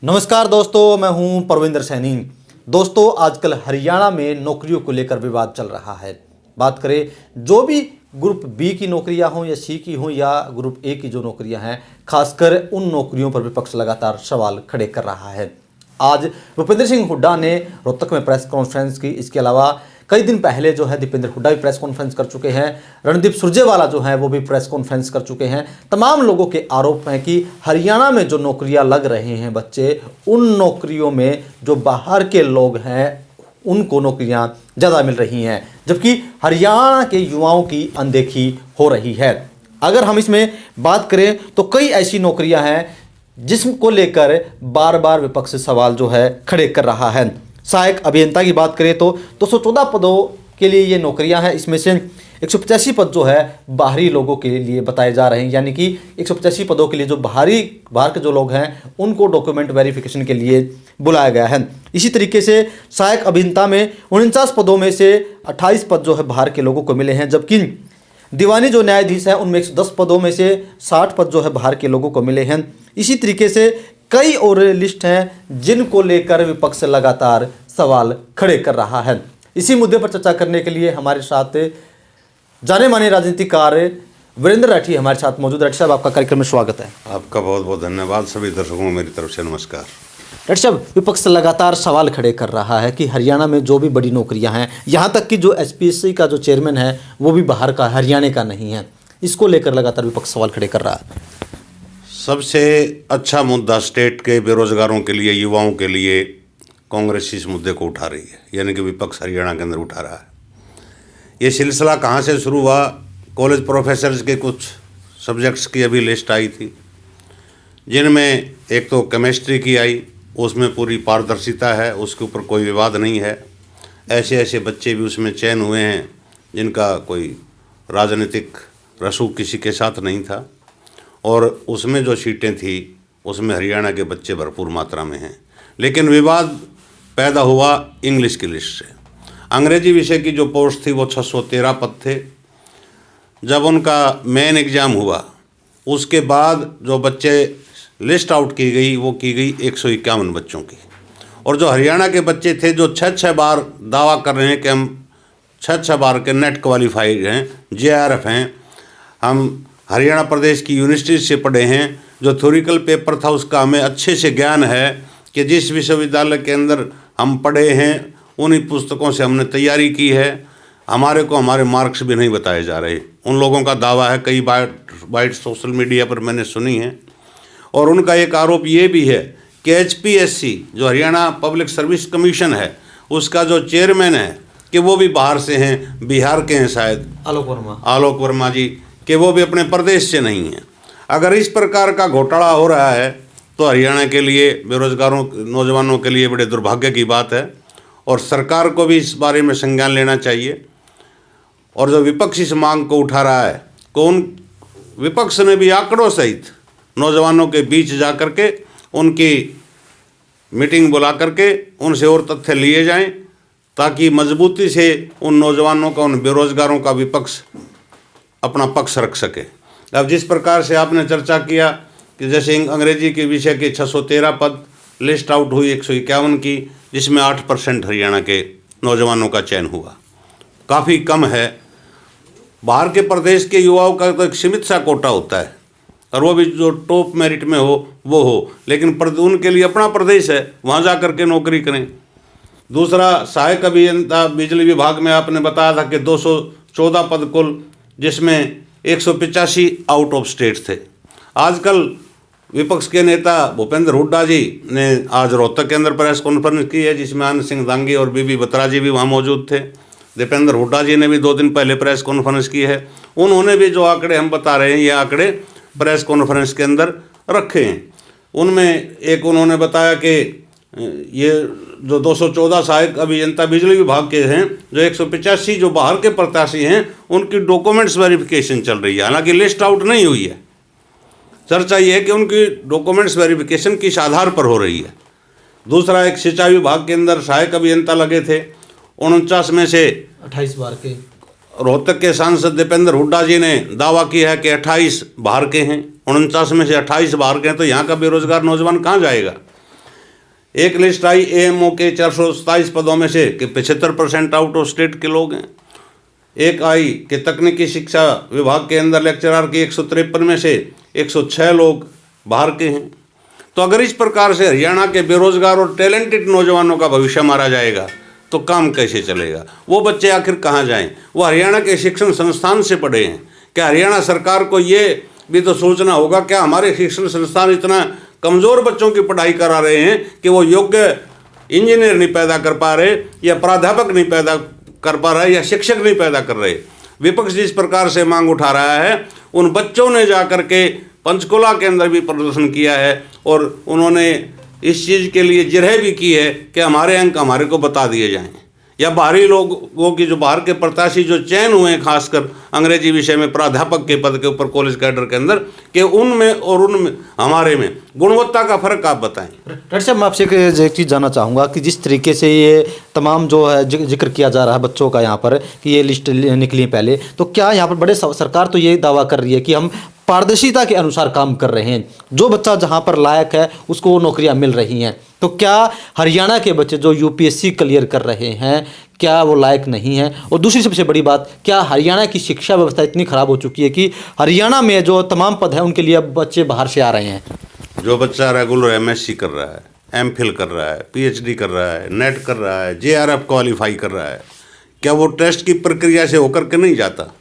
नमस्कार दोस्तों, मैं हूं परविंदर सैनी। दोस्तों, आजकल हरियाणा में नौकरियों को लेकर विवाद चल रहा है। बात करें जो भी ग्रुप बी की नौकरियां हों या सी की हों या ग्रुप ए की जो नौकरियां हैं, खासकर उन नौकरियों पर विपक्ष लगातार सवाल खड़े कर रहा है। आज भूपेंद्र सिंह हुड्डा ने रोहतक में प्रेस कॉन्फ्रेंस की। इसके अलावा कई दिन पहले जो है दीपेंद्र हुड्डा भी प्रेस कॉन्फ्रेंस कर चुके हैं। रणदीप सुरजेवाला जो है वो भी प्रेस कॉन्फ्रेंस कर चुके हैं। तमाम लोगों के आरोप हैं कि हरियाणा में जो नौकरियां लग रहे हैं बच्चे, उन नौकरियों में जो बाहर के लोग हैं उनको नौकरियां ज़्यादा मिल रही हैं, जबकि हरियाणा के युवाओं की अनदेखी हो रही है। अगर हम इसमें बात करें तो कई ऐसी नौकरियां हैं जिसको लेकर बार बार विपक्ष सवाल जो है खड़े कर रहा है। सहायक अभियंता की बात करें तो 214 पदों के लिए ये नौकरियां हैं। इसमें से 185 पद जो है बाहरी लोगों के लिए बताए जा रहे हैं, यानी कि 185 पदों के लिए जो बाहर के जो लोग हैं उनको डॉक्यूमेंट वेरिफिकेशन के लिए बुलाया गया है। इसी तरीके से सहायक अभियंता में 49 पदों में से 28 पद जो है बाहर के लोगों को मिले हैं, जबकि दीवानी जो न्यायाधीश हैं उनमें 110 पदों में से 60 पद जो है बाहर के लोगों को मिले हैं। इसी तरीके से कई और लिस्ट हैं जिनको लेकर विपक्ष लगातार सवाल खड़े कर रहा है। इसी मुद्दे पर चर्चा करने के लिए हमारे साथ जाने माने राजनीतिकार वीरेंद्र राठी हमारे साथ मौजूद। राठी साहब, आपका कार्यक्रम में स्वागत है। आपका बहुत बहुत धन्यवाद। सभी दर्शकों को मेरी तरफ से नमस्कार। राठी साहब, विपक्ष लगातार सवाल खड़े कर रहा है कि हरियाणा में जो भी बड़ी नौकरियां हैं, यहाँ तक कि जो एसपीएससी का जो चेयरमैन है वो भी बाहर का, हरियाणा का नहीं है। इसको लेकर लगातार विपक्ष सवाल खड़े कर रहा है। सबसे अच्छा मुद्दा स्टेट के बेरोजगारों के लिए, युवाओं के लिए कांग्रेस इस मुद्दे को उठा रही है, यानी कि विपक्ष हरियाणा के अंदर उठा रहा है। ये सिलसिला कहाँ से शुरू हुआ? कॉलेज प्रोफेसर्स के कुछ सब्जेक्ट्स की अभी लिस्ट आई थी, जिनमें एक तो केमिस्ट्री की आई, उसमें पूरी पारदर्शिता है, उसके ऊपर कोई विवाद नहीं है। ऐसे ऐसे बच्चे भी उसमें चयन हुए हैं जिनका कोई राजनीतिक रसूख किसी के साथ नहीं था, और उसमें जो सीटें थी उसमें हरियाणा के बच्चे भरपूर मात्रा में हैं। लेकिन विवाद पैदा हुआ इंग्लिश की लिस्ट से। अंग्रेजी विषय की जो पोस्ट थी वो 613 पद थे। जब उनका मेन एग्ज़ाम हुआ उसके बाद जो बच्चे लिस्ट आउट की गई वो की गई 151 बच्चों की, और जो हरियाणा के बच्चे थे जो 6 बार दावा कर रहे हैं कि हम 6 बार के नेट क्वालिफाइड हैं, JRF हैं, हम हरियाणा प्रदेश की यूनिवर्सिटी से पढ़े हैं, जो थ्योरिकल पेपर था उसका हमें अच्छे से ज्ञान है कि जिस विश्वविद्यालय के अंदर हम पढ़े हैं उन्हीं पुस्तकों से हमने तैयारी की है, हमारे को हमारे मार्क्स भी नहीं बताए जा रहे। उन लोगों का दावा है, कई बाइट सोशल मीडिया पर मैंने सुनी है। और उनका एक आरोप ये भी है कि HPSC जो हरियाणा पब्लिक सर्विस कमीशन है उसका जो चेयरमैन है कि वो भी बाहर से हैं, बिहार के हैं शायद, आलोक वर्मा जी, कि वो भी अपने प्रदेश से नहीं हैं। अगर इस प्रकार का घोटाला हो रहा है तो हरियाणा के लिए, बेरोजगारों नौजवानों के लिए बड़े दुर्भाग्य की बात है, और सरकार को भी इस बारे में संज्ञान लेना चाहिए। और जो विपक्ष इस मांग को उठा रहा है, कौन विपक्ष ने भी आंकड़ों सहित नौजवानों के बीच जा कर के उनकी मीटिंग बुला करके उनसे और तथ्य लिए जाएं, ताकि मजबूती से उन नौजवानों का, उन बेरोजगारों का विपक्ष अपना पक्ष रख सके। अब जिस प्रकार से आपने चर्चा किया कि जैसे अंग्रेजी के विषय के 613 पद लिस्ट आउट हुई 151 की, जिसमें 8% हरियाणा के नौजवानों का चयन हुआ, काफ़ी कम है। बाहर के प्रदेश के युवाओं का तो एक सीमित सा कोटा होता है, और वो भी जो टॉप मेरिट में हो वो हो, लेकिन उनके लिए अपना प्रदेश है, वहाँ जा कर के नौकरी करें। दूसरा, सहायक अभियंता बिजली विभाग में आपने बताया था कि 214 पद कुल, जिसमें 185 आउट ऑफ स्टेट थे। आजकल विपक्ष के नेता भूपेंद्र हुड्डा जी ने आज रोहतक के अंदर प्रेस कॉन्फ्रेंस की है, जिसमें आनंद सिंह दांगी और बीबी बत्रा जी भी वहाँ मौजूद थे। दीपेंद्र हुड्डा जी ने भी 2 दिन पहले प्रेस कॉन्फ्रेंस की है। उन्होंने भी जो आंकड़े हम बता रहे हैं ये आंकड़े प्रेस कॉन्फ्रेंस के अंदर रखे हैं। उनमें एक उन्होंने बताया कि ये जो 214 सहायक अभियंता बिजली विभाग के हैं, जो 185 जो बाहर के प्रत्याशी हैं, उनकी डॉक्यूमेंट्स वेरिफिकेशन चल रही है, हालांकि लिस्ट आउट नहीं हुई है। चर्चा ये है कि उनकी डॉक्यूमेंट्स वेरिफिकेशन किस आधार पर हो रही है। दूसरा, एक सिंचाई विभाग के अंदर सहायक अभियंता लगे थे, 49 में से 28 बाहर के। रोहतक के सांसद दीपेंद्र हुड्डा जी ने दावा किया है कि 28 बाहर के हैं, 49 में से 28 बाहर के हैं, तो यहाँ का बेरोजगार नौजवान कहाँ जाएगा? एक लिस्ट आई एएमओ के 427 पदों में से कि 75% आउट ऑफ स्टेट के लोग हैं। एक आई कि तकनीकी शिक्षा विभाग के अंदर लेक्चरर के 153 में से 106 लोग बाहर के हैं। तो अगर इस प्रकार से हरियाणा के बेरोजगार और टैलेंटेड नौजवानों का भविष्य मारा जाएगा तो काम कैसे चलेगा? वो बच्चे आखिर कहाँ जाएं? वो हरियाणा के शिक्षण संस्थान से पढ़े हैं। क्या हरियाणा सरकार को ये भी तो सोचना होगा, क्या हमारे शिक्षण संस्थान इतना कमज़ोर बच्चों की पढ़ाई करा रहे हैं कि वो योग्य इंजीनियर नहीं पैदा कर पा रहे, या प्राध्यापक नहीं पैदा कर पा रहे, या शिक्षक नहीं पैदा कर रहे? विपक्ष जिस प्रकार से मांग उठा रहा है, उन बच्चों ने जा कर के पंचकुला के अंदर भी प्रदर्शन किया है और उन्होंने इस चीज़ के लिए जिरह भी की है कि हमारे अंक हमारे को बता दिए जाएं, या बाहरी लोगों की जो बाहर के प्रत्याशी जो चयन हुए हैं खासकर अंग्रेजी विषय में प्राध्यापक के पद के ऊपर कॉलेज कैडर के अंदर, कि उनमें और उनमें हमारे में गुणवत्ता का फर्क आप बताएं। डॉक्टर साहब, मैं आपसे एक चीज़ जानना चाहूँगा कि जिस तरीके से ये तमाम जो है जिक्र किया जा रहा है बच्चों का यहाँ पर कि ये लिस्ट निकली है पहले, तो क्या यहाँ पर बड़े सरकार तो ये दावा कर रही है कि हम पारदर्शिता के अनुसार काम कर रहे हैं, जो बच्चा जहाँ पर लायक है उसको वो नौकरियाँ मिल रही हैं, तो क्या हरियाणा के बच्चे जो यूपीएससी क्लियर कर रहे हैं क्या वो लायक नहीं है? और दूसरी सबसे बड़ी बात, क्या हरियाणा की शिक्षा व्यवस्था इतनी ख़राब हो चुकी है कि हरियाणा में जो तमाम पद हैं उनके लिए अब बच्चे बाहर से आ रहे हैं? जो बच्चा रेगुलर एमएससी कर रहा है, एमफिल कर रहा है, पीएचडी कर रहा है, नेट कर रहा है, जेआरएफ क्वालिफाई कर रहा है, क्या वो टेस्ट की प्रक्रिया से होकर के नहीं जाता?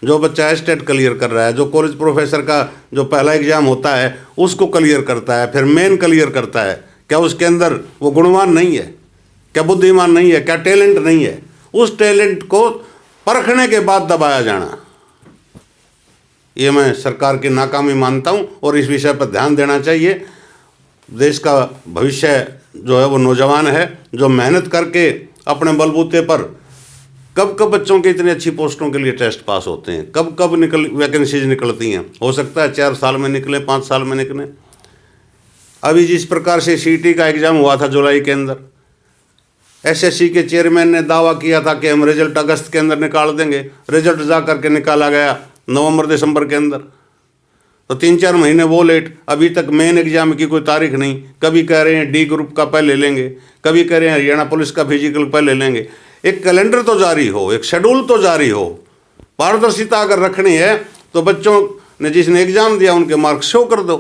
जो बच्चा एस्टेट क्लियर कर रहा है, जो कॉलेज प्रोफेसर का जो पहला एग्जाम होता है उसको क्लियर करता है, फिर मेन क्लियर करता है, क्या उसके अंदर वो गुणवान नहीं है? क्या बुद्धिमान नहीं है? क्या टैलेंट नहीं है? उस टैलेंट को परखने के बाद दबाया जाना, ये मैं सरकार की नाकामी मानता हूँ और इस विषय पर ध्यान देना चाहिए। देश का भविष्य जो है वो नौजवान है, जो मेहनत करके अपने बलबूते पर कब कब बच्चों के इतनी अच्छी पोस्टों के लिए टेस्ट पास होते हैं, कब कब वैकेंसीज निकलती हैं। हो सकता है 4 साल में निकले, 5 साल में निकले। अभी जिस प्रकार से सीटी का एग्ज़ाम हुआ था जुलाई के अंदर, एसएससी के चेयरमैन ने दावा किया था कि हम रिजल्ट अगस्त के अंदर निकाल देंगे, रिजल्ट जा करके निकाला गया नवंबर दिसंबर के अंदर। तो 3-4 महीने वो लेट, अभी तक मेन एग्जाम की कोई तारीख नहीं। कभी कह रहे हैं डी ग्रुप का पहले लेंगे, कभी कह रहे हैं हरियाणा पुलिस का फिजिकल पहले लेंगे। एक कैलेंडर तो जारी हो, एक शेड्यूल तो जारी हो। पारदर्शिता अगर रखनी है तो बच्चों ने जिसने एग्ज़ाम दिया उनके मार्क्स शो कर दो,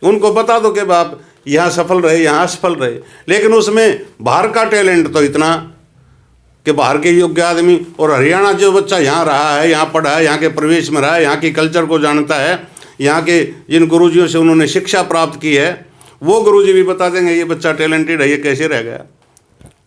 उनको बता दो कि आप यहाँ सफल रहे, यहाँ असफल रहे। लेकिन उसमें बाहर का टैलेंट तो इतना कि बाहर के योग्य आदमी, और हरियाणा जो बच्चा यहाँ रहा है, यहाँ पढ़ा है, यहाँ के प्रवेश में रहा है, यहाँ की कल्चर को जानता है, यहाँ के जिन गुरुजियों से उन्होंने शिक्षा प्राप्त की है, वो गुरुजी भी बता देंगे ये बच्चा टैलेंटेड है, ये कैसे रह गया।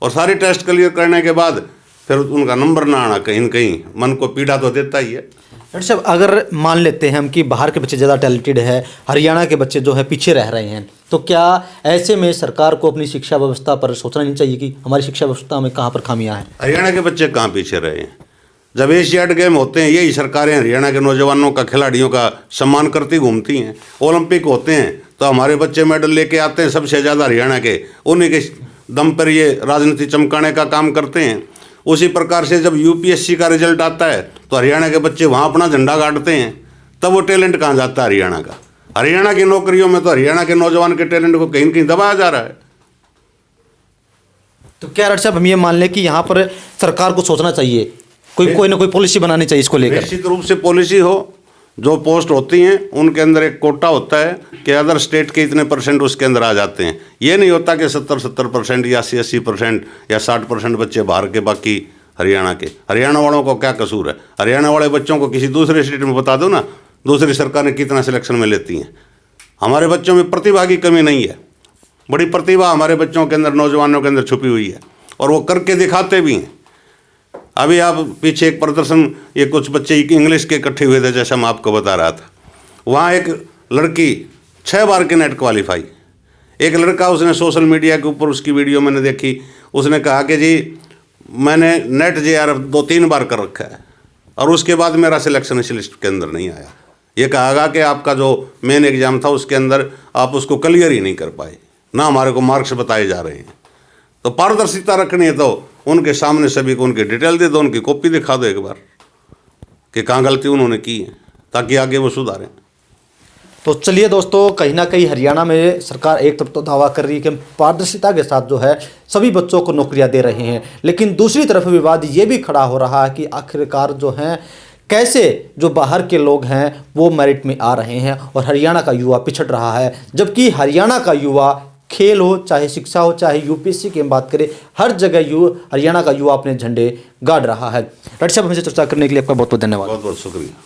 और सारे टेस्ट क्लियर करने के बाद फिर उनका नंबर ना आना कहीं न कहीं मन को पीड़ा तो देता ही है। डॉक्टर साहब, अगर मान लेते हैं हम कि बाहर के बच्चे ज़्यादा टैलेंटेड है, हरियाणा के बच्चे जो है पीछे रह रहे हैं, तो क्या ऐसे में सरकार को अपनी शिक्षा व्यवस्था पर सोचना नहीं चाहिए कि हमारी शिक्षा व्यवस्था में कहाँ पर खामियां हैं? हरियाणा के बच्चे कहाँ पीछे रहे हैं? जब एशियाड गेम होते हैं यही सरकारें हरियाणा के नौजवानों का, खिलाड़ियों का सम्मान करती घूमती हैं। ओलंपिक होते हैं तो हमारे बच्चे मेडल लेके आते हैं, सबसे ज़्यादा हरियाणा के, उन्हीं के दम पर ये राजनीति चमकाने का काम करते हैं। उसी प्रकार से जब यूपीएससी का रिजल्ट आता है तो हरियाणा के बच्चे वहाँ अपना झंडा गाड़ते हैं, तब वो टैलेंट कहाँ जाता है हरियाणा का? हरियाणा की नौकरियों में तो हरियाणा के नौजवान के टैलेंट को कहीं न कहीं दबाया जा रहा है। तो क्या डॉक्टर साहब हम ये मान लें कि यहाँ पर सरकार को सोचना चाहिए, कोई ना कोई पॉलिसी बनानी चाहिए इसको लेकर? निश्चित रूप से पॉलिसी हो। जो पोस्ट होती हैं उनके अंदर एक कोटा होता है कि अदर स्टेट के इतने % उसके अंदर आ जाते हैं। ये नहीं होता कि 70% या 80% या 60% बच्चे बाहर के, बाकी हरियाणा के। हरियाणा वालों को क्या कसूर है? हरियाणा वाले बच्चों को किसी दूसरे स्टेट में बता दो ना, दूसरी सरकारें कितना सिलेक्शन में लेती हैं। हमारे बच्चों में प्रतिभा की कमी नहीं है, बड़ी प्रतिभा हमारे बच्चों के अंदर, नौजवानों के अंदर छुपी हुई है, और वो करके दिखाते भी हैं। अभी आप पीछे एक प्रदर्शन, ये कुछ बच्चे इंग्लिश के इकट्ठे हुए थे जैसा मैं आपको बता रहा था। वहाँ एक लड़की 6 बार के नेट क्वालिफाई, एक लड़का, उसने सोशल मीडिया के ऊपर उसकी वीडियो मैंने देखी, उसने कहा कि जी मैंने नेट जेआरएफ 2-3 बार कर रखा है और उसके बाद मेरा सिलेक्शन इस लिस्ट के अंदर नहीं आया। ये कहा कि आपका जो मेन एग्ज़ाम था उसके अंदर आप उसको क्लियर ही नहीं कर पाए, ना हमारे को मार्क्स बताए जा रहे हैं। तो पारदर्शिता रखनी है तो उनके सामने सभी को उनकी डिटेल दे दो, उनकी कॉपी दिखा दो एक बार कि कहाँ गलती उन्होंने की है, ताकि आगे वो सुधारें। तो चलिए दोस्तों, कहीं ना कहीं हरियाणा में सरकार एक तरफ तो दावा कर रही है कि हम पारदर्शिता के साथ जो है सभी बच्चों को नौकरियां दे रहे हैं, लेकिन दूसरी तरफ विवाद ये भी खड़ा हो रहा है कि आखिरकार जो हैं कैसे जो बाहर के लोग हैं वो मेरिट में आ रहे हैं और हरियाणा का युवा पिछड़ रहा है, जबकि हरियाणा का युवा खेल हो, चाहे शिक्षा हो, चाहे यूपीएससी की हम बात करें, हर जगह हरियाणा का युवा अपने झंडे गाड़ रहा है। डॉक्टर साहब, हमसे चर्चा करने के लिए आपका बहुत बहुत धन्यवाद। बहुत बहुत शुक्रिया।